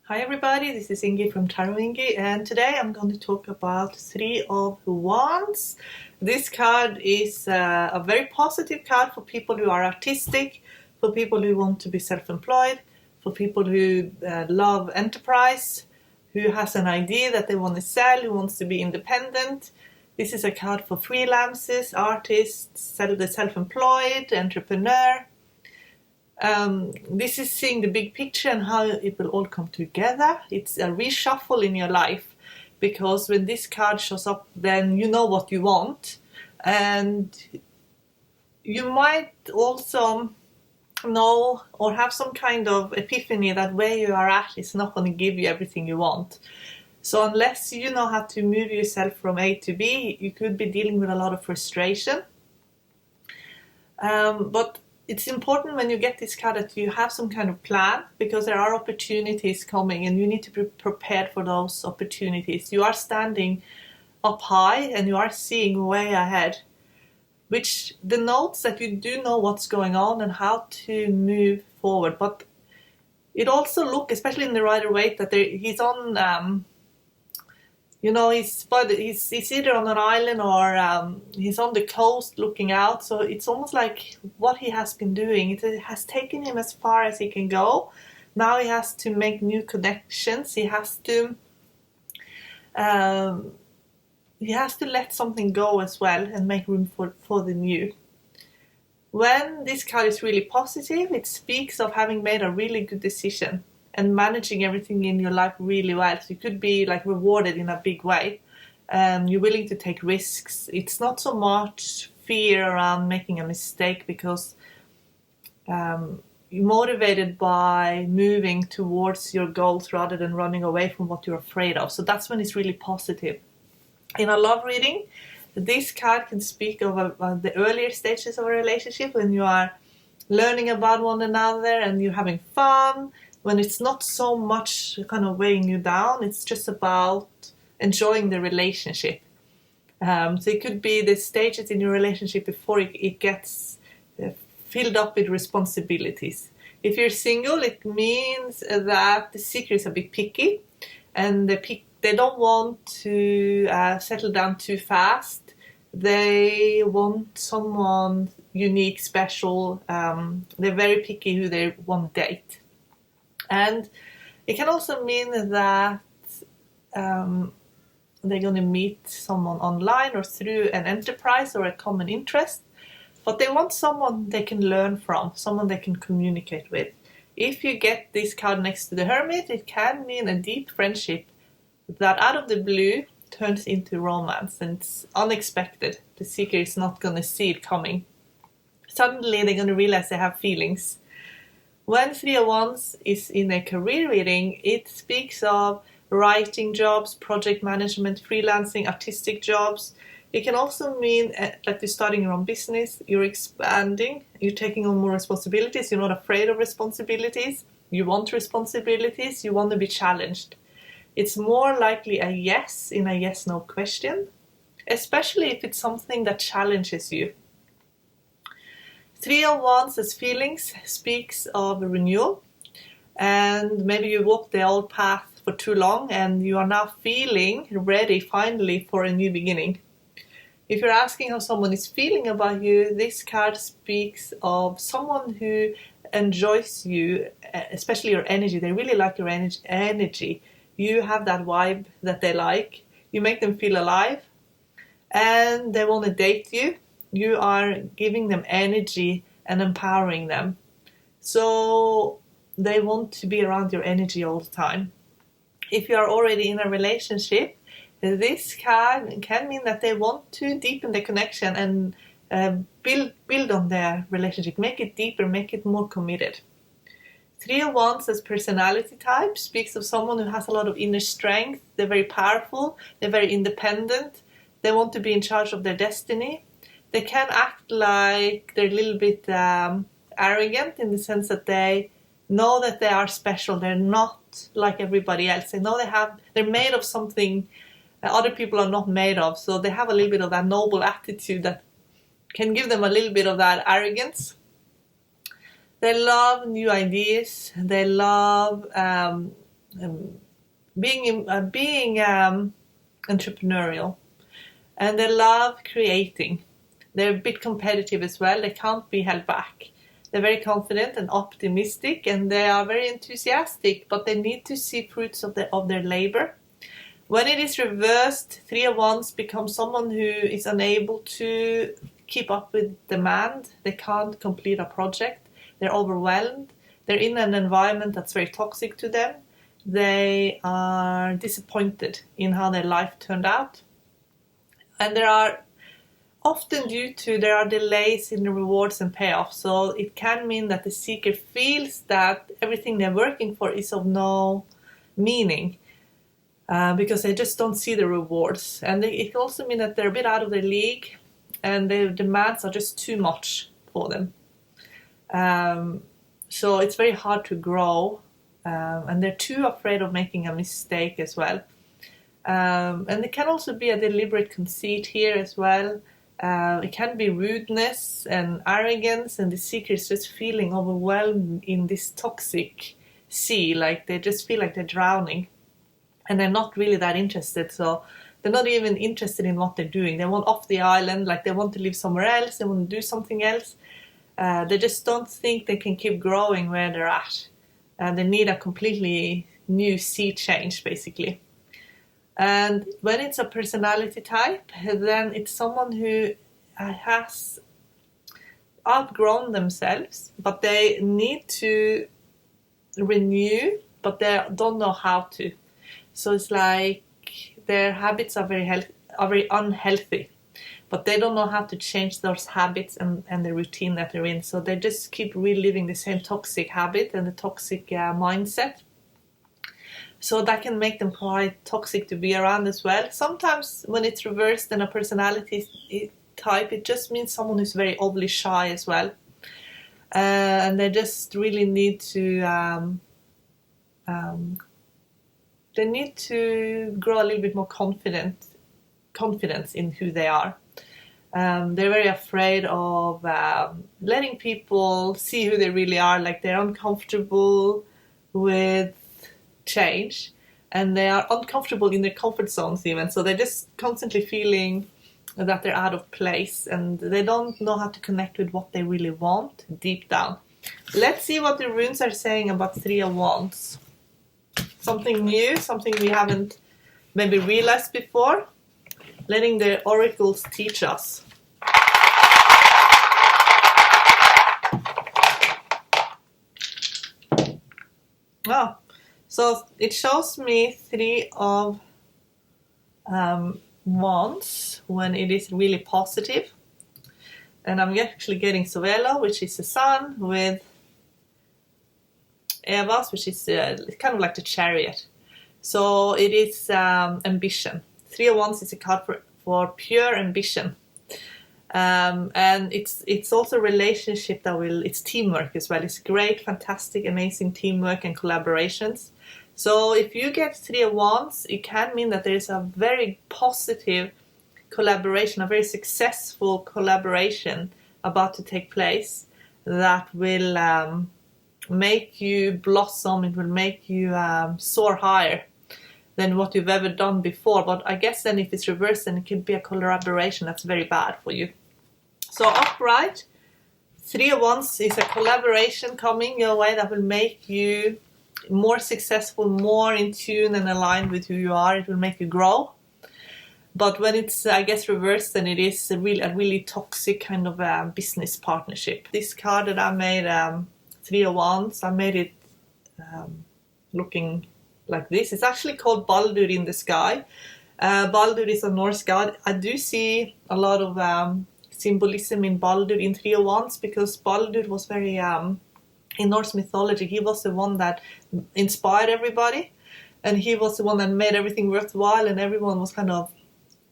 Hi everybody, this is Ingi from Tarot Ingi, and today I'm going to talk about Three of Wands. This card is a very positive card for people who are artistic, for people who want to be self-employed, for people who love enterprise, who has an idea that they want to sell, who wants to be independent. This is a card for freelancers, artists, the self-employed, entrepreneur. This is seeing the big picture and how it will all come together. It's a reshuffle in your life, because when this card shows up, then you know what you want, and you might also know or have some kind of epiphany that where you are at is not going to give you everything you want. So unless you know how to move yourself from A to B, you could be dealing with a lot of frustration. But it's important when you get this card that you have some kind of plan, because there are opportunities coming and you need to be prepared for those opportunities. You are standing up high and you are seeing way ahead, which denotes that you do know what's going on and how to move forward. But it also looks, especially in the Rider-Waite, that he's on he's either on an island or he's on the coast looking out. So it's almost like what he has been doing, it has taken him as far as he can go. Now he has to make new connections. He has to let something go as well and make room for the new. When this card is really positive, it speaks of having made a really good decision and managing everything in your life really well. So you could be like rewarded in a big way. You're willing to take risks. It's not so much fear around making a mistake, because you're motivated by moving towards your goals rather than running away from what you're afraid of. So that's when it's really positive. In a love reading, this card can speak of the earlier stages of a relationship, when you are learning about one another and you're having fun, when it's not so much kind of weighing you down, it's just about enjoying the relationship. So it could be the stages in your relationship before it gets filled up with responsibilities. If you're single, it means that the seeker is a bit picky, and they don't want to settle down too fast. They want someone unique, special. They're very picky who they want to date. And it can also mean that they're going to meet someone online or through an enterprise or a common interest, but they want someone they can learn from, someone they can communicate with. If you get this card next to the Hermit, it can mean a deep friendship that out of the blue turns into romance, and it's unexpected. The seeker is not going to see it coming. Suddenly they're going to realize they have feelings. When Three of Wands is in a career reading, it speaks of writing jobs, project management, freelancing, artistic jobs. It can also mean that you're starting your own business, you're expanding, you're taking on more responsibilities, you're not afraid of responsibilities, you want responsibilities, you want to be challenged. It's more likely a yes in a yes-no question, especially if it's something that challenges you. Three of Wands as feelings speaks of renewal, and maybe you walked the old path for too long and you are now feeling ready finally for a new beginning. If you're asking how someone is feeling about you, this card speaks of someone who enjoys you, especially your energy. They really like your energy. You have that vibe that they like. You make them feel alive, and they want to date you. You are giving them energy and empowering them. So they want to be around your energy all the time. If you are already in a relationship, this can mean that they want to deepen the connection and build on their relationship, make it deeper, make it more committed. Three of Wands as personality type speaks of someone who has a lot of inner strength. They're very powerful, they're very independent, they want to be in charge of their destiny. They can act like they're a little bit arrogant, in the sense that they know that they are special. They're not like everybody else. They know they're made of something other people are not made of. So they have a little bit of that noble attitude that can give them a little bit of that arrogance. They love new ideas. They love being entrepreneurial, and they love creating. They're a bit competitive as well. They can't be held back. They're very confident and optimistic, and they are very enthusiastic, but they need to see fruits of their labor. When it is reversed, 3 of Wands becomes someone who is unable to keep up with demand. They can't complete a project. They're overwhelmed. They're in an environment that's very toxic to them. They are disappointed in how their life turned out. And there are often there are delays in the rewards and payoffs. So it can mean that the seeker feels that everything they're working for is of no meaning because they just don't see the rewards. And it can also mean that they're a bit out of their league and their demands are just too much for them. So it's very hard to grow. And they're too afraid of making a mistake as well. And there can also be a deliberate conceit here as well. It can be rudeness and arrogance, and the seeker is just feeling overwhelmed in this toxic sea, like they just feel like they're drowning. And they're not really that interested, so they're not even interested in what they're doing. They want off the island, like they want to live somewhere else, they want to do something else. They just don't think they can keep growing where they're at. They need a completely new sea change, basically. And when it's a personality type, then it's someone who has outgrown themselves, but they need to renew, but they don't know how to. So it's like their habits are very unhealthy, but they don't know how to change those habits and the routine that they're in. So they just keep reliving the same toxic habit and the toxic mindset. So that can make them quite toxic to be around as well. Sometimes when it's reversed in a personality type, it just means someone who's very overly shy as well. And they just really need to grow a little bit more confidence in who they are. They're very afraid of letting people see who they really are. Like they're uncomfortable with change, and they are uncomfortable in their comfort zones even. So they're just constantly feeling that they're out of place, and they don't know how to connect with what they really want deep down. Let's see what the runes are saying about 3 of Wands. Something new, something we haven't maybe realized before. Letting the oracles teach us. Oh, so it shows me 3 of Wands when it is really positive. And I'm actually getting Sovelo, which is the sun, with Evas, which is kind of like the Chariot. So it is ambition. 3 of Wands is a card for pure ambition. And it's also a relationship it's teamwork as well. It's great, fantastic, amazing teamwork and collaborations. So if you get 3 of Wands, it can mean that there is a very positive collaboration, a very successful collaboration about to take place that will make you blossom. It will make you soar higher than what you've ever done before. But I guess then if it's reversed, then it could be a collaboration that's very bad for you. So upright, 3 of Wands is a collaboration coming your way that will make you more successful, more in tune and aligned with who you are. It will make you grow. But when it's, I guess, reversed, then it is a really toxic kind of business partnership. This card that I made, 3 of Wands, I made it looking like this. It's actually called Baldur in the sky. Baldur is a Norse god. I do see a lot of symbolism in Baldur in 3 of Wands, because Baldur was very, in Norse mythology, he was the one that inspired everybody, and he was the one that made everything worthwhile, and everyone was kind of,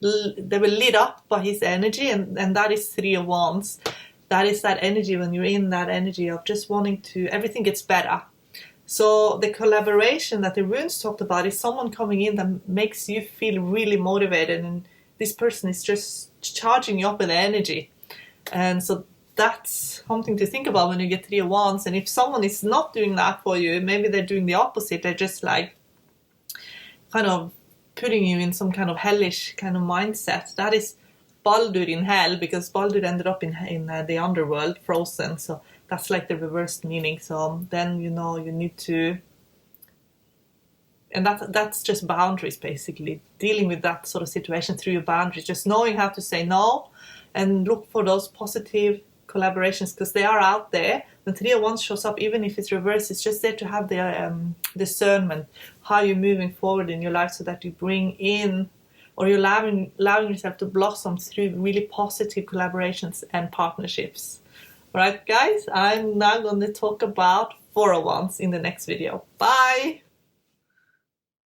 they were lit up by his energy, and that is 3 of Wands. That is that energy, when you're in that energy of just wanting to, everything gets better. So the collaboration that the runes talked about is someone coming in that makes you feel really motivated, and this person is just charging you up with energy. And so that's something to think about when you get 3 of Wands. And if someone is not doing that for you, maybe they're doing the opposite. They're just like kind of putting you in some kind of hellish kind of mindset. That is Baldur in hell, because Baldur ended up in the underworld, frozen. So that's like the reversed meaning. So then, you know, you need to, and that's just boundaries, basically. Dealing with that sort of situation through your boundaries, just knowing how to say no and look for those positive collaborations, because they are out there. When 3 of Wands shows up, even if it's reversed, it's just there to have the discernment, how you're moving forward in your life, so that you bring in, or you're allowing yourself to blossom through really positive collaborations and partnerships. All right, guys, I'm now going to talk about 4 of Wands in the next video. Bye!